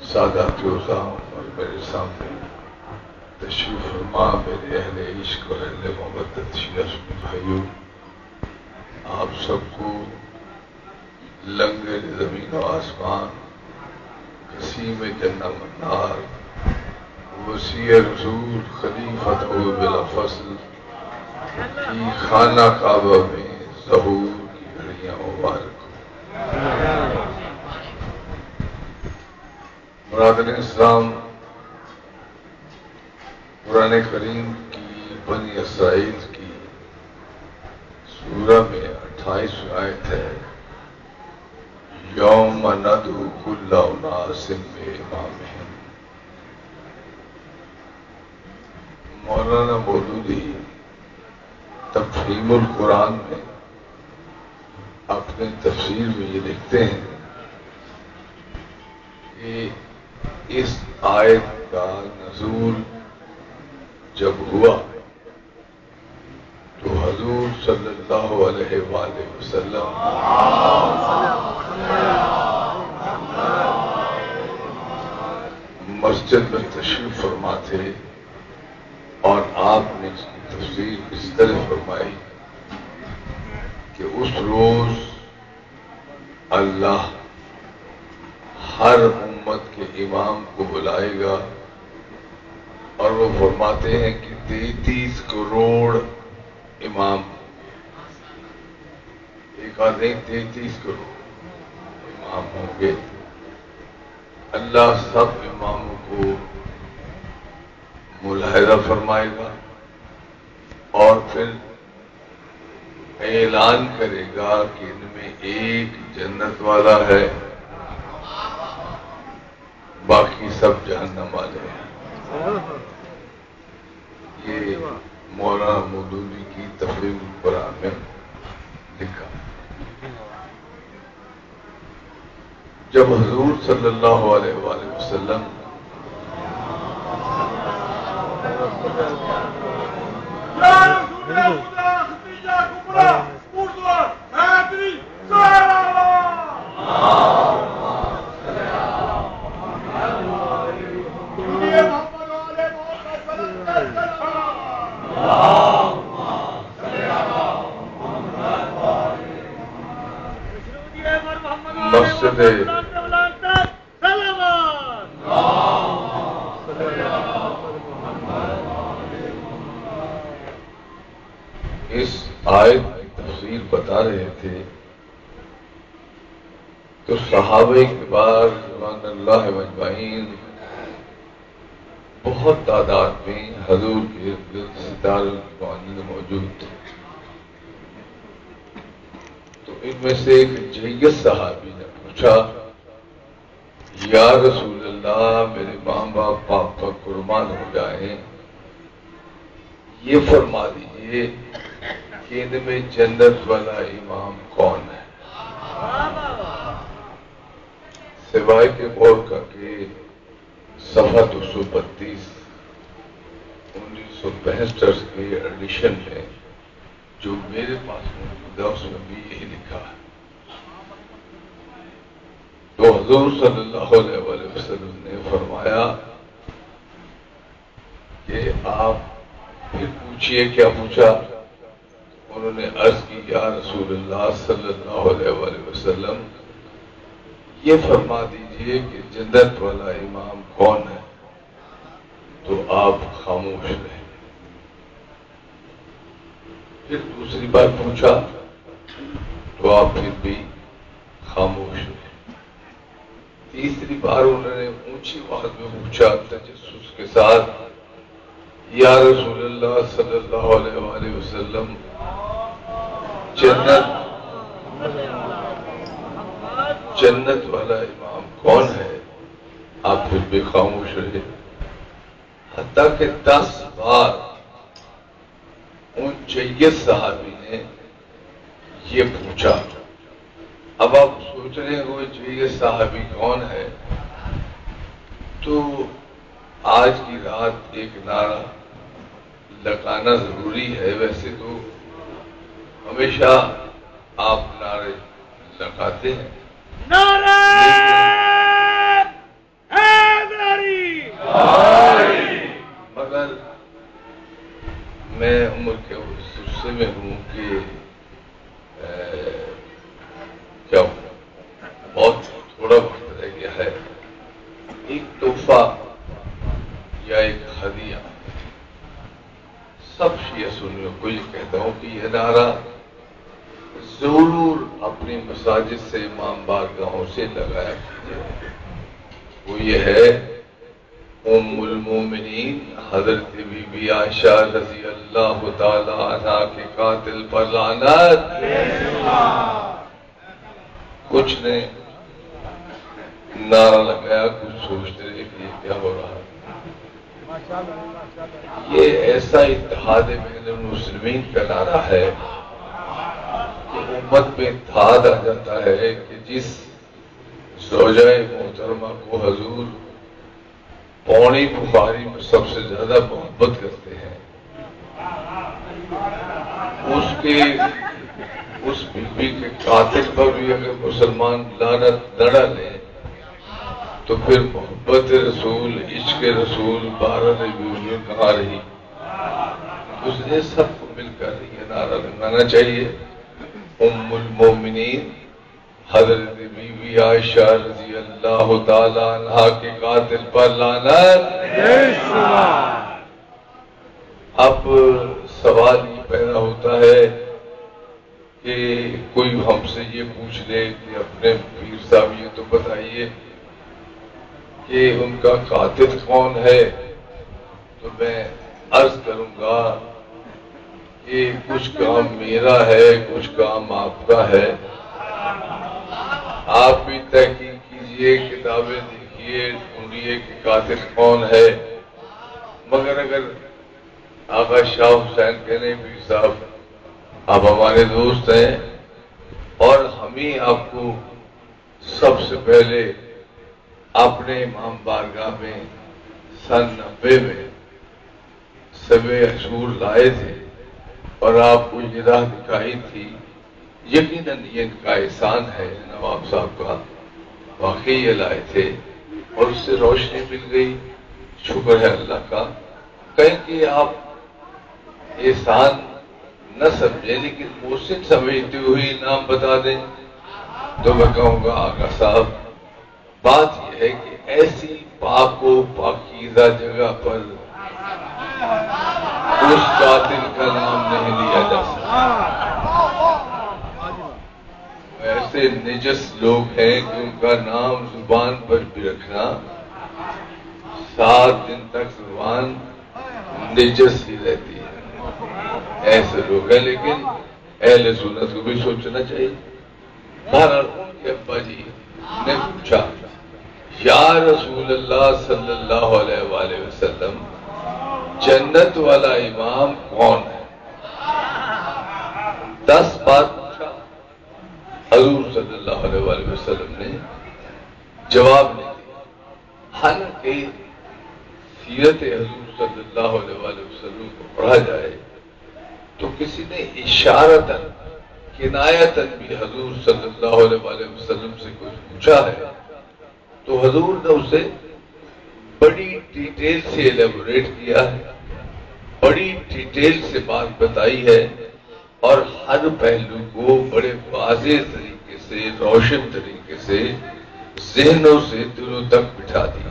سادات عزام اور میرے سامنے تشریف فرما میرے اہل عشق اور اہل محبت شیعہ بھائیوں، آپ سب کو لنگر زمین و آسمان، قسیم جنہ منار، وسیع رسول خلیفت ہو بلا فصل کی خانہ کعبہ میں ظہور کی گھڑیاں مبارک ہو۔ برادر اسلام، قرآن کریم کی بنی اسرائیل کی سورہ میں 28 آیت ہے، یوم ندعو کل اناس بامامہم۔ مولانا مودودی تفہیم القرآن میں اپنے تفسیر میں یہ لکھتے ہیں کہ اس آیت کا نزول جب ہوا تو حضور صلی اللہ علیہ وآلہ وسلم مسجد میں تشریف فرما تھے، اور آپ نے اس کی تفسیر اس طرح فرمائی کہ اس روز اللہ ہر امت کے امام کو بلائے گا، اور وہ فرماتے ہیں کہ 33 کروڑ امام، ایک آدمی 33 کروڑ امام ہوں گے۔ اللہ سب اماموں کو ملاحظہ فرمائے گا اور پھر اعلان کرے گا کہ ان میں ایک جنت والا ہے، باقی سب جہنم والے ہیں۔ یہ مولانا مودودی کی تفہیم القرآن میں لکھا۔ جب حضور صلی اللہ علیہ وآلہ وسلم اس آیت کی تفسیر بتا رہے تھے تو صحابہ کبار رضوان اللہ اجمعین بہت تعداد میں حضور کے ستاروں کی مانند موجود تھے۔ تو ان میں سے ایک جیت صحابی نے پوچھا، یا رسول اللہ، میرے ماں باپ پاپا قربان ہو جائیں، یہ فرما دیجئے کہ ان میں جنت والا امام کون ہے؟ سوائے کے قول کا کہ صفحہ 232 1965 کے ایڈیشن میں جو میرے پاس موجود ہے اس میں بھی یہی لکھا ہے۔ تو حضور صلی اللہ علیہ وآلہ وسلم نے فرمایا کہ آپ پھر پوچھئے، کیا پوچھا؟ انہوں نے عرض کی، یا رسول اللہ صلی اللہ علیہ وآلہ وسلم، یہ فرما دیجئے کہ جنت والا امام کون ہے؟ تو آپ خاموش رہے۔ پھر دوسری بار پوچھا تو آپ پھر بھی خاموش رہے۔ تیسری بار انہوں نے اونچی آواز میں پوچھا تجسس کے ساتھ، یا رسول اللہ صلی اللہ علیہ وآلہ وسلم، جنت والا امام کون ہے؟ آپ پھر بھی خاموش رہے۔ حتیٰ کہ 10 بار ان جیت صحابی نے یہ پوچھا۔ اب آپ سوچ رہے ہیں وہ جیت صحابی کون ہے؟ تو آج کی رات ایک نعرہ لگانا ضروری ہے۔ ویسے تو ہمیشہ آپ نعرے لگاتے ہیں، نعرہ نعرہ ضرور اپنی مساجد سے امام بارگاہوں سے لگایا کیجیے، وہ یہ ہے ام المومنین حضرت بی بی عائشہ رضی اللہ تعالی عنہا کے قاتل پر لعنت۔ کچھ نے نعرہ لگایا، کچھ سوچتے رہے کہ یہ کیا ہو رہا ہے۔ یہ ایسا اتحاد بین المسلمین کا نعرہ ہے کہ امت میں اتحاد آ جاتا ہے کہ جس زوجہ محترمہ کو حضور پوری بخاری میں سب سے زیادہ محبت کرتے ہیں، اس بیوی کے قاتل پر بھی اگر مسلمان لعنت لڑا لے تو پھر محبت رسول، عشق رسول، بارہ بیویوں کہاں رہی؟ اس نے سب کو مل کر یہ نعرہ لگانا چاہیے، ام المومنین حضرت بی بی عائشہ رضی اللہ تعالی عنہا کے قاتل پر لعنت۔ اب سوال یہ پیدا ہوتا ہے کہ کوئی ہم سے یہ پوچھ لے کہ اپنے پیر صاحب یہ تو بتائیے کہ ان کا قاتل کون ہے، تو میں عرض کروں گا کہ کچھ کام میرا ہے، کچھ کام آپ کا ہے۔ آپ بھی تحقیق کیجئے، کتابیں دیکھیے، ڈھونڈیے کہ قاتل کون ہے، مگر اگر آقا شاہ حسین کہنے پیر صاحب آپ ہمارے دوست ہیں اور ہم ہی آپ کو سب سے پہلے اپنے امام بارگاہ میں سن 90 میں سبع عاشور لائے تھے اور آپ کو یہ راہ دکھائی تھی، یقیناً یہ ان کا احسان ہے نواب صاحب کا، واقعی یہ لائے تھے اور اس سے روشنی مل گئی، شکر ہے اللہ کا۔ کہیں کہ آپ احسان نہ سمجھے لیکن محسن سمجھتے ہوئے نام بتا دیں تو میں کہوں گا آقا صاحب بات یہ ہے کہ ایسی پاک و پاکیزہ جگہ پر اس قاتل کا نام نہیں لیا جا سکتا۔ ایسے نجس لوگ ہیں کہ ان کا نام زبان پر بھی رکھنا 7 دن تک زبان نجس ہی رہتی ہے، ایسے لوگ ہیں۔ لیکن اہل سنت کو بھی سوچنا چاہیے۔ بہرحال ان کے ابا جی نے پوچھا یا رسول اللہ صلی اللہ علیہ وآلہ وسلم جنت والا امام کون ہے؟ 10 بار پوچھا، حضور صلی اللہ علیہ وآلہ وسلم نے جواب نہیں دیا۔ حالانکہ سیرت حضور صلی اللہ علیہ وآلہ وسلم کو پڑھا جائے تو کسی نے اشارتاً کنایتاً بھی حضور صلی اللہ علیہ وآلہ وسلم سے کچھ پوچھا ہے تو حضور نے اسے بڑی ڈیٹیل سے ایلیبوریٹ کیا ہے، بڑی ڈیٹیل سے بات بتائی ہے اور ہر پہلو کو بڑے واضح طریقے سے، روشن طریقے سے ذہنوں سے دلوں تک بٹھا دیا۔